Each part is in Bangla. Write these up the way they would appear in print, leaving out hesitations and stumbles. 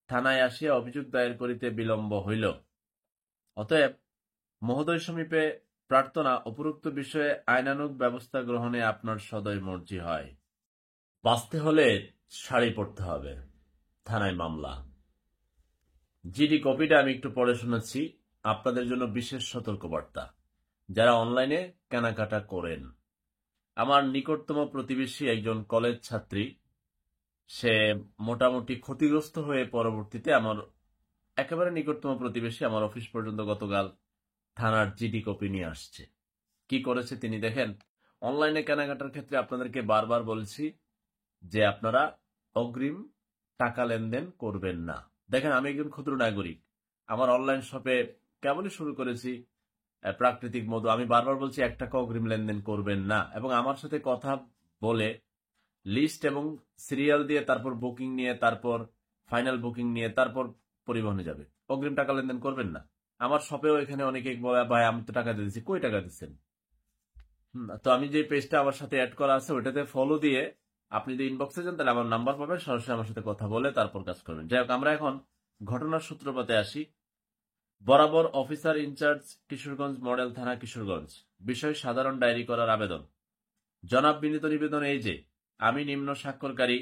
থানায় আসিয়া অভিযোগ দায়ের করিতে বিলম্ব হইল। অতএব মহোদয় সমীপে প্রার্থনা উপরোক্ত বিষয়ে আইনানুগ ব্যবস্থা গ্রহণে আপনার সদয় মর্জি হয়। বাঁচতে হলে শাড়ি পরতে হবে। থানায় মামলা। জিডি কপিটা আমি একটু পড়ে শোনাচ্ছি, আপনাদের জন্য বিশেষ সতর্কবার্তা যারা অনলাইনে কেনাকাটা করেন। আমার নিকটতম প্রতিবেশী একজন কলেজ ছাত্রী, সে মোটামুটি ক্ষতিগ্রস্ত হয়ে পরবর্তীতে আমার একেবারে নিকটতম প্রতিবেশী আমার অফিস পর্যন্ত গতকাল থানার জিডি কপি নিয়ে আসছে। কি করেছে তিনি দেখেন। অনলাইনে কেনাকাটার ক্ষেত্রে আপনাদেরকে বারবার বলছি যে আপনারা অগ্রিম টাকা লেনদেন করবেন না। দেখেন, আমি একজন ক্ষুদ্র নাগরিক, আমার অনলাইন শপে কেবলই শুরু করেছি প্রাকৃতিক মধু। আমি বারবার বলছি 1 টাকা অগ্রিম লেনদেন করবেন না, এবং আমার সাথে কথা বলে লিস্ট এবং সিরিয়াল দিয়ে তারপর বুকিং নিয়ে, তারপর ফাইনাল বুকিং নিয়ে তারপর পরিবহনে যাবে। অগ্রিম টাকা লেনদেন করবেন না। আমার শপেও এখানে অনেকে বলে, ভাই আমি তো টাকা দিয়ে দিচ্ছি। কই টাকা দিচ্ছেন? তো আমি যে পেজটা আমার সাথে অ্যাড করা আছে ওইটাতে ফলো দিয়ে আপনি যদি ইনবক্সে যান তাহলে আমার নাম্বার পাবেন, সরাসরি আমার সাথে কথা বলে তারপর কাজ করবেন। যাই হোক, আমরা এখন ঘটনার সূত্রপাতে আসি। বরাবর অফিসার ইনচার্জ, কিশোরগঞ্জ মডেল থানা, কিশোরগঞ্জ। বিষয় সাধারণ ডায়েরি করার আবেদন। জনাব, বিনীত নিবেদন এই যে আমি নিম্ন স্বাক্ষরকারী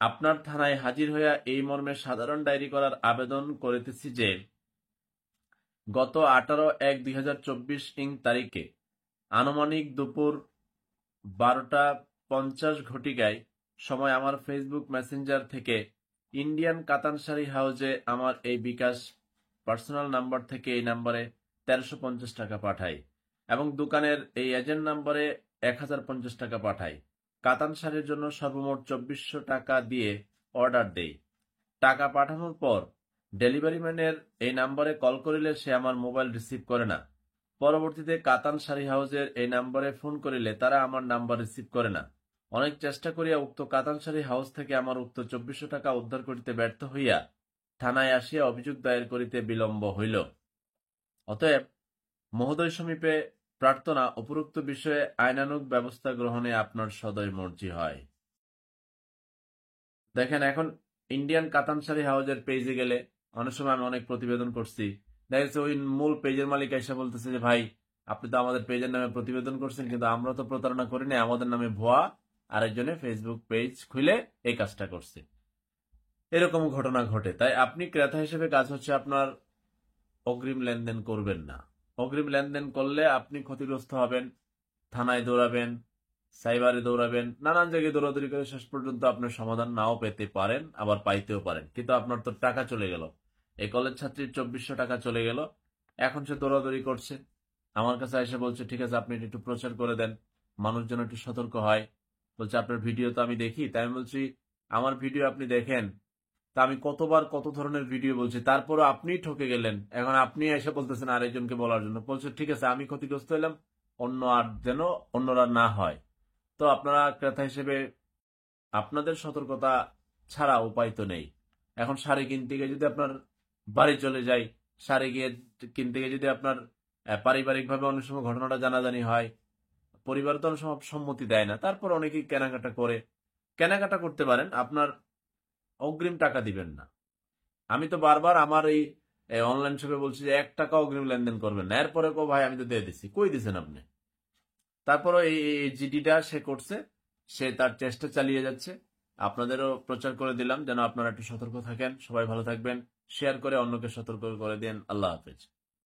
আপনার থানায় হাজির হইয়া এই মর্মে সাধারণ ডায়েরি করার আবেদন করিতেছি যে গত 18/1/2024 তারিখে আনুমানিক দুপুর 12:50 ঘটিকায় সময় আমার ফেসবুক মেসেঞ্জার থেকে ইন্ডিয়ান কাতান শাড়ি হাউজে আমার এই বিকাশ পার্সোনাল নাম্বার থেকে এই নাম্বারে 1350 টাকা পাঠাই, এবং দোকানের এই এজেন্ট নাম্বারে 1050 টাকা পাঠাই। কাতান শাড়ির জন্য সর্বমোট 2400 টাকা দিয়ে অর্ডার দেই। টাকা পাঠানোর পর ডেলিভারি ম্যানের এই নাম্বারে কল করিলে সে আমার মোবাইল রিসিভ করে না। পরবর্তীতে কাতান শাড়ি হাউজের এই নাম্বারে ফোন করিলে তারা আমার নাম্বার রিসিভ করে না। অনেক চেষ্টা করিয়া উক্ত কাতান শাড়ি হাউস থেকে আমার উক্ত 2400 টাকা উদ্ধার করিতে ব্যর্থ হইয়া থানায় আসিয়া অভিযোগ দায়ের করিতে বিলম্ব হইল। অতএব মহোদয় সমীপে প্রার্থনা উপরোক্ত বিষয়ে আইনানুগ ব্যবস্থা গ্রহণে আপনার সদয় মর্জি হয়। দেখেন, এখন ইন্ডিয়ান কাতান শাড়ি হাউজের পেজে গেলে অনেক সময় আমি অনেক প্রতিবেদন করছি, দেখা যাচ্ছে ওই মূল পেজের মালিক এসে বলতেছে যে ভাই আপনি তো আমাদের পেজের নামে প্রতিবেদন করছেন, কিন্তু আমরা তো প্রতারণা করিনি, আমাদের নামে ভুয়া আরেকজনে ফেসবুক পেজ খুলে এই কাজটা করছে। এরকম ঘটনা ঘটে। তাই আপনি ক্রেতা হিসেবে কাজ হচ্ছে আপনার অগ্রিম লেনদেন করবেন না। অগ্রিম লেনদেন করলে আপনি ক্ষতিগ্রস্ত হবেন, থানায় দৌড়াবেন, সাইবারে দৌড়াবেন, নানান জায়গায় দৌড়াদৌড়ি করে শেষ পর্যন্ত আপনার সমাধান নাও পেতে পারেন, আবার পাইতেও পারেন, কিন্তু আপনার তো টাকা চলে গেল। এই কলেজ ছাত্রীর 2400 টাকা চলে গেল। এখন সে দৌড়াদৌড়ি করছে, আমার কাছে এসে বলছে ঠিক আছে আপনি একটু প্রচার করে দেন, মানুষজন একটু সতর্ক হয়। বলছে আপনার ভিডিও তো আমি দেখি। তাই আমি বলছি আমার ভিডিও আপনি দেখেন, তা আমি কতবার কত ধরনের ভিডিও বলছি, তারপরও আপনি ঠকে গেলেন। এখন আপনি এসে বলতেছেন আরেকজনকে বলার জন্য। বলছে ঠিক আছে আমি ক্ষতিগ্রস্ত হলাম, অন্য আর যেন অন্যরা না হয়। তো আপনারা ক্রেতা হিসেবে আপনাদের সতর্কতা ছাড়া উপায় তো নেই। এখন শাড়ি কিনতে গিয়ে যদি আপনার বাড়ি চলে যায়, শাড়ি গিয়ে কিনতে গিয়ে যদি আপনার পারিবারিকভাবে অনেক সময় ঘটনাটা জানাজানি হয়, পরিবার তো অনেক সময় সম্মতি দেয় না, তারপর অনেকেই কেনাকাটা করে। কেনাকাটা করতে পারেন, আপনার অগ্রিম টাকা দিবেন না। আমি তো বারবার আমার এই অনলাইন শপে বলছি যে 1 টাকা অগ্রিম লেনদেন করবেন না। এরপরে ভাই আমি তো দিয়ে দিচ্ছি। কই দিচ্ছেন আপনি? তারপরও এই জিডিটা সে করছে, সে তার চেষ্টা চালিয়ে যাচ্ছে। আপনাদেরও প্রচার করে দিলাম যেন আপনারা একটু সতর্ক থাকেন। সবাই ভালো থাকবেন, শেয়ার করে অন্যকে সতর্ক করে দেন। আল্লাহ হাফেজ।